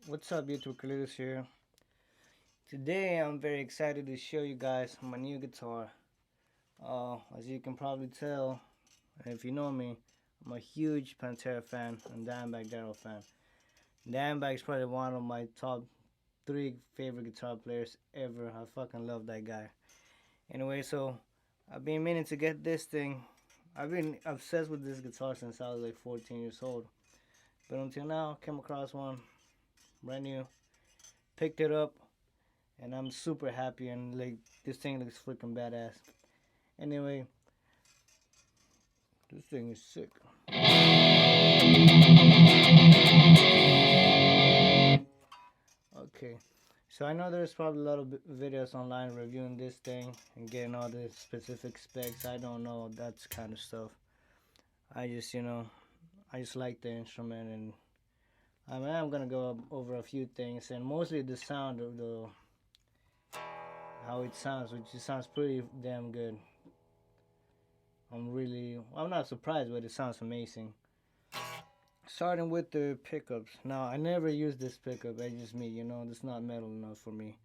What's up, YouTube? Carlitos here. Today, I'm very excited to show you guys my new guitar. As you can probably tell, if you know me, I'm a huge Pantera fan and Dimebag Darrell fan. Dimebag is probably one of my top three favorite guitar players ever. I fucking love that guy. Anyway, so I've been meaning to get this thing. I've been obsessed with this guitar since I was like 14 years old. But until now, came across one brand new, picked it up, and I'm super happy, and like this thing looks freaking badass. Anyway, this thing is sick. Okay, so I know there's probably a lot of videos online reviewing this thing and getting all the specific specs. I don't know that kind of stuff. I just, I just like the instrument, and I'm gonna go over a few things, and mostly the sound of the how it sounds, which it sounds pretty damn good. I'm not surprised, but it sounds amazing. Starting with the pickups. Now, I never use this pickup. It's just me, It's not metal enough for me.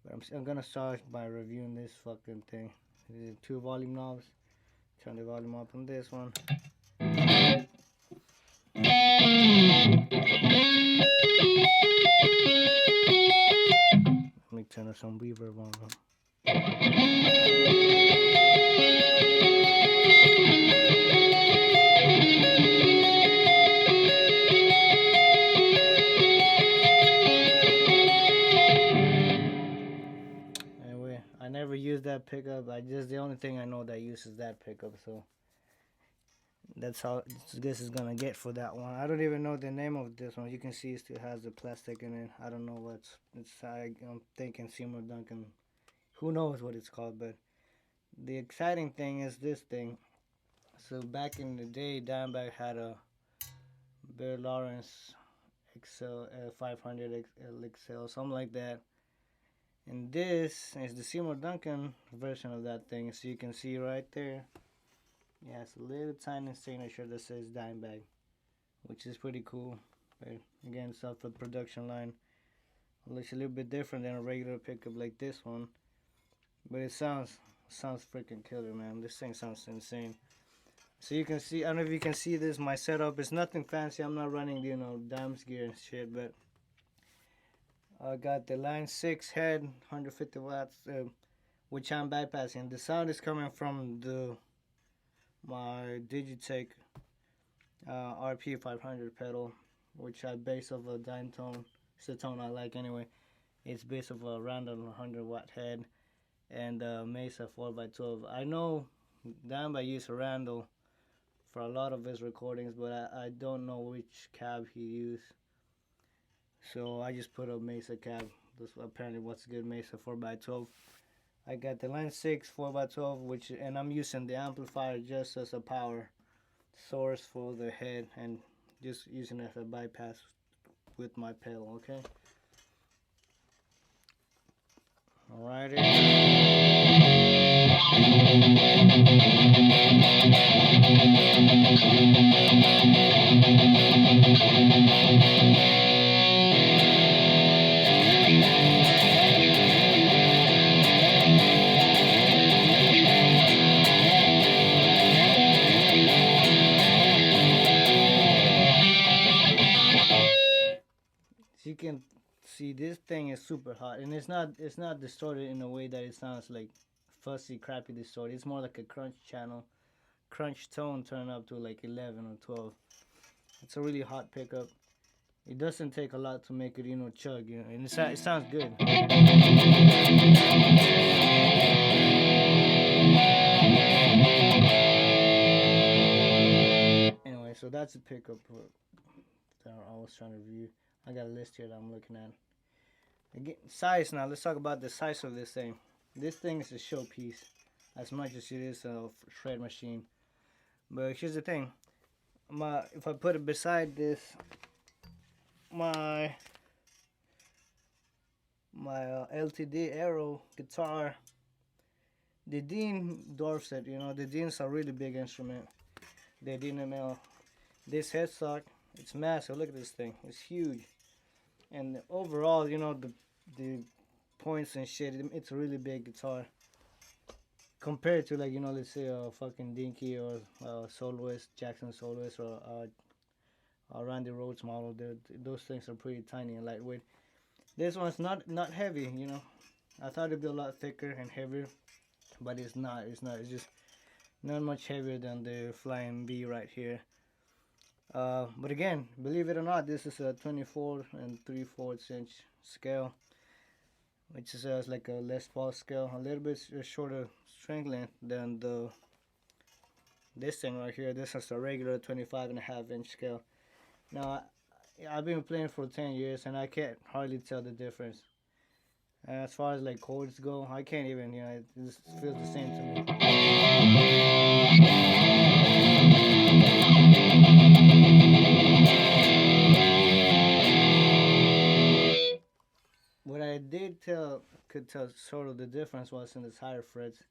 But I'm gonna start by reviewing this fucking thing. These are two volume knobs. Turn the volume up on this one. Let me turn up some reverb on them. Anyway, I never use that pickup. The only thing I know that uses that pickup, so that's how this is gonna get for that one. I don't even know the name of this one. You can see it still has the plastic in it. I don't know I'm thinking Seymour Duncan. Who knows what it's called? But the exciting thing is this thing. So back in the day, Dimebag had a Bear Lawrence XL 500 XL, something like that. And this is the Seymour Duncan version of that thing. So you can see right there, it has a little tiny signature that says Dimebag, which is pretty cool. But again, it's off the production line. It looks a little bit different than a regular pickup like this one, but it sounds freaking killer, man. This thing sounds insane. So you can see, I don't know if you can see this. My setup is nothing fancy. I'm not running, Dimes gear and shit, but I got the Line 6 head, 150 watts, which I'm bypassing. The sound is coming from my Digitech RP 500 pedal, which I base off a dime tone. It's a tone I like anyway. It's based off a Randall 100 watt head and Mesa 4x12. I know Dimebag used a Randall for a lot of his recordings, but I don't know which cab he used. So I just put a Mesa cab. That's apparently what's good, Mesa 4x12. I got the Line 6 4x12, and I'm using the amplifier just as a power source for the head and just using it as a bypass with my pedal, okay? Alrighty. So you can see this thing is super hot, and it's not distorted in a way that it sounds like fussy, crappy distorted. It's more like a crunch tone turned up to like 11 or 12. It's a really hot pickup. It doesn't take a lot to make it, chug, and it sounds good. Anyway, so that's a pickup that I was trying to review. I got a list here that I'm looking at. Again, size now. Let's talk about the size of this thing. This thing is a showpiece, as much as it is a shred machine. But here's the thing. If I put it beside this, my LTD Aero guitar, the Dean Dorset, the Dean's a really big instrument. The Dean ML. This headstock, it's massive. Look at this thing. It's huge. And overall, you know, the points and shit, it's a really big guitar compared to, like, you know, let's say a fucking Dinky or Soloist, Jackson Soloist, or Randy Rhoads model. Those things are pretty tiny and lightweight. This one's not heavy, you know. I thought it'd be a lot thicker and heavier, but it's not. It's not. It's just not much heavier than the Flying B right here. But again, believe it or not, this is a 24 and 3/4 inch scale, which is like a Les Paul scale, a little bit shorter string length than this thing right here. This is a regular 25.5 inch scale. Now, I've been playing for 10 years and I can't hardly tell the difference. And as far as like chords go, I can't even, you know, it just feels the same to me. What I could tell sort of the difference was in the higher frets.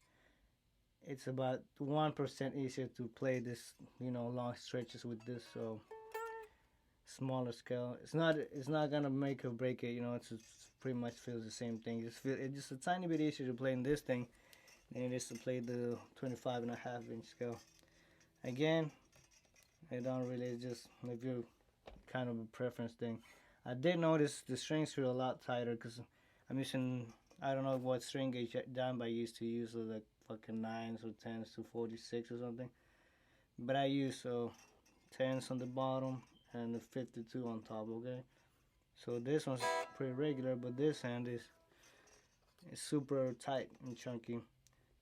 It's about 1% easier to play this, you know, long stretches with this smaller scale. It's not gonna make or break it. You know, it's pretty much feels the same thing. It's just a tiny bit easier to play in this thing than it is to play the 25.5 inch scale. Again, I don't really. It's just maybe kind of a preference thing. I did notice the strings feel a lot tighter because I'm using, I don't know what string gauge Dimebag used to use, like fucking 9s or 10s to 46 or something. But I use 10s on the bottom and the 52 on top, okay? So this one's pretty regular, but this hand is super tight and chunky.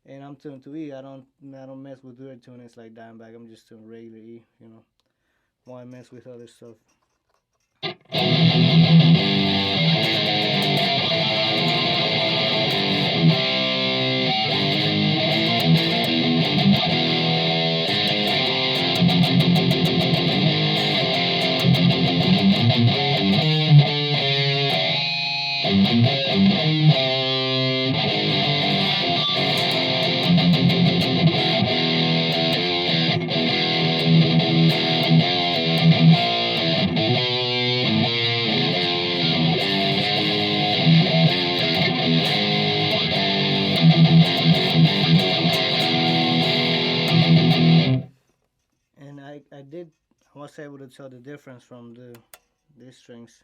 And I'm tuned to E. I don't mess with weird tunings like Dimebag. I'm just doing regular E, you know. Why mess with other stuff? I was able to tell the difference from these strings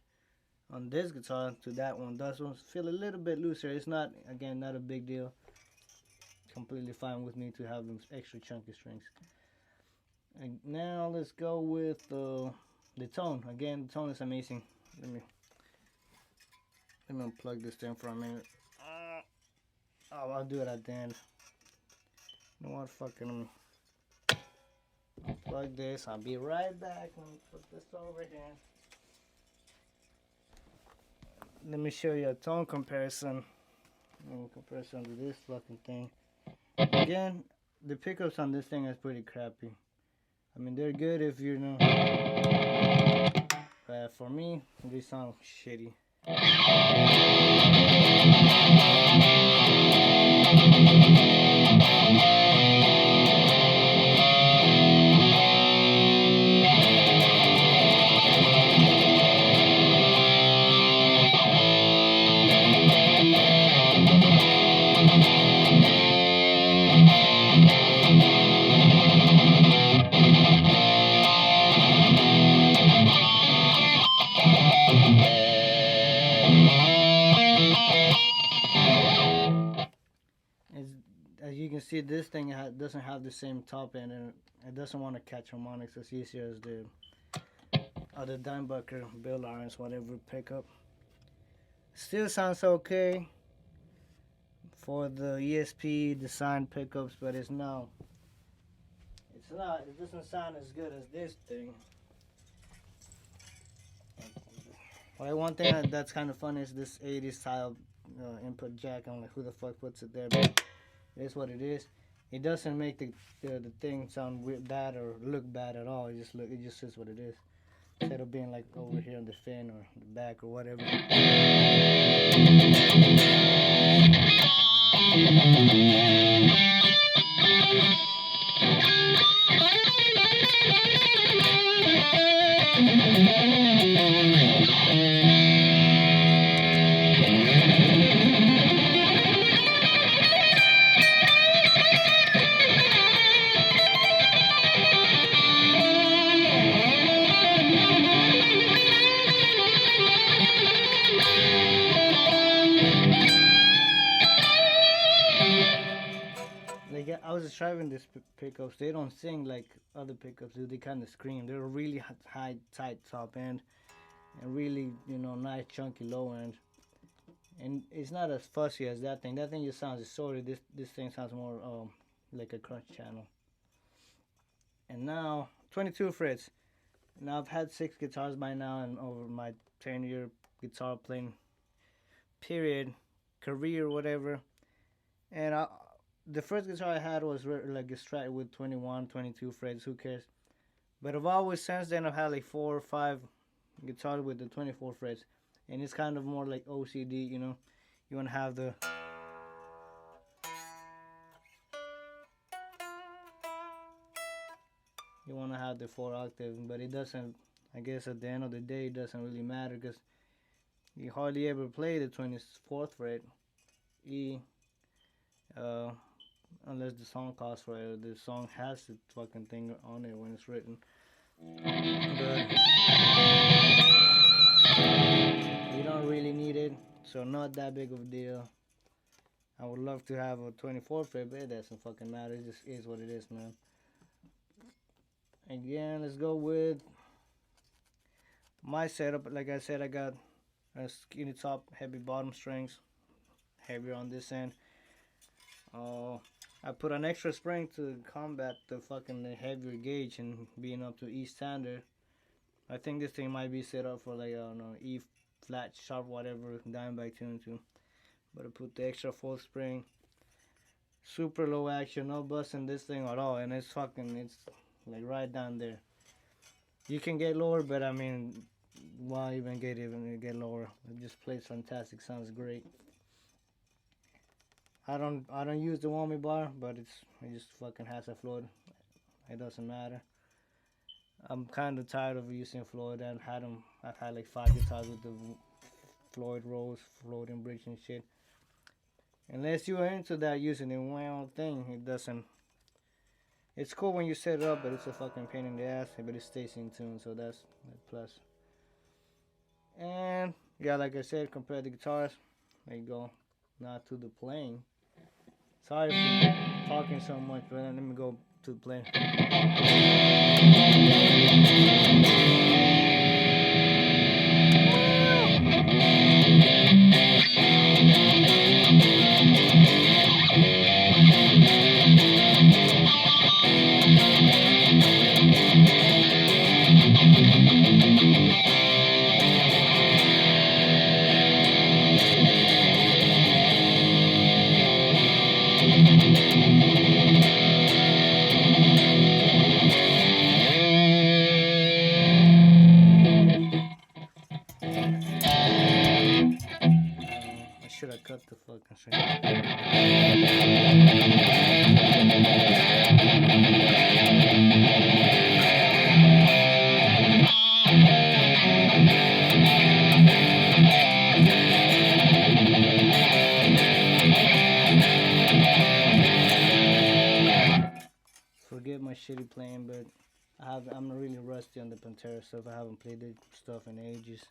on this guitar to that one. Those ones feel a little bit looser. It's not, again, not a big deal. Completely fine with me to have them extra chunky strings. And now let's go with the tone. Again, the tone is amazing. Let me unplug this thing for a minute. Oh, I'll do it at the end. You know what? Fucking unplug this. I'll be right back. Let me put this over here. Let me show you a tone comparison in comparison to this fucking thing. Again, the pickups on this thing is pretty crappy. I mean, they're good if you know, but for me, they sound shitty. As you can see, this thing doesn't have the same top end, and it doesn't want to catch harmonics as easy as the other Dimebag Bill Lawrence whatever pickup. Still sounds okay for the ESP design pickups, but it's not. It doesn't sound as good as this thing. Well, one thing that's kind of funny is this 80s style input jack. I'm like, who the fuck puts it there? But it is what it is. It doesn't make the thing sound bad or look bad at all. It just is what it is. Instead of being like over here on the fin or the back or whatever. describing these pickups, they don't sing like other pickups do. They kind of scream. They're really high, tight top end, and really, nice chunky low end. And it's not as fussy as that thing. That thing just sounds distorted. This thing sounds more like a crunch channel. And now 22 frets. Now I've had 6 guitars by now, and over my 10-year guitar playing period, career, whatever. And the first guitar I had was like a Strat with 21, 22 frets. Who cares? But I've always since then I've had like 4 or 5 guitars with the 24 frets, and it's kind of more like OCD. You want to have the you want to have the 4 octaves, but it doesn't. I guess at the end of the day, it doesn't really matter because you hardly ever play the 24th fret E, unless the song calls for it. The song has the fucking thing on it when it's written. But you don't really need it, so not that big of a deal. I would love to have a 24 fret, but it doesn't fucking matter. It just is what it is, man. Again, let's go with my setup. Like I said, I got a skinny top, heavy bottom strings, heavier on this end. I put an extra spring to combat the fucking heavier gauge and being up to E standard. I think this thing might be set up for like, I don't know, E flat, sharp, whatever, Diamondback tune to. But I put the extra 4th spring. Super low action, no busting this thing at all, and it's like right down there. You can get lower, but I mean, why even get lower? It just plays fantastic, sounds great. I don't use the whammy bar, but it just fucking has a Floyd. It doesn't matter. I'm kind of tired of using Floyd. I've had like 5 guitars with the Floyd Rose, floating bridge and shit. Unless you are into that using the wow thing, it doesn't. It's cool when you set it up, but it's a fucking pain in the ass. But it stays in tune, so that's a plus. And yeah, like I said, compare the guitars. There you go. Now to the playing. Sorry for talking so much, but let me go to the playing. Should I cut the fucking shit? Forget my shitty playing, but I'm really rusty on the Pantera stuff. I haven't played that stuff in ages.